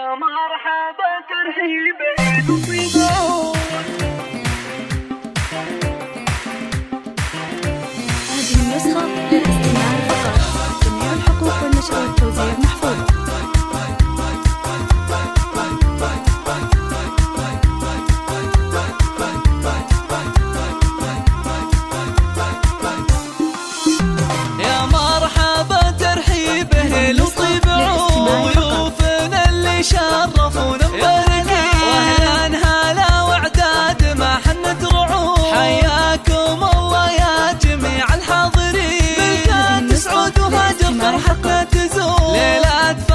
يا مرحبا ترحيب الوصول. هذه النسخة للاستماع فقط. جميع الحقوق والنشر والتوزيع محفوظ. يا مرحبا ترحيبه لطيب وضيوفنا اللي شرفونا مباركين، واهلا هلا وعداد ما حنت رعود، حياكم الله يا جميع الحاضرين، ملكات سعود وهاجر فرحتنا تزور ليلات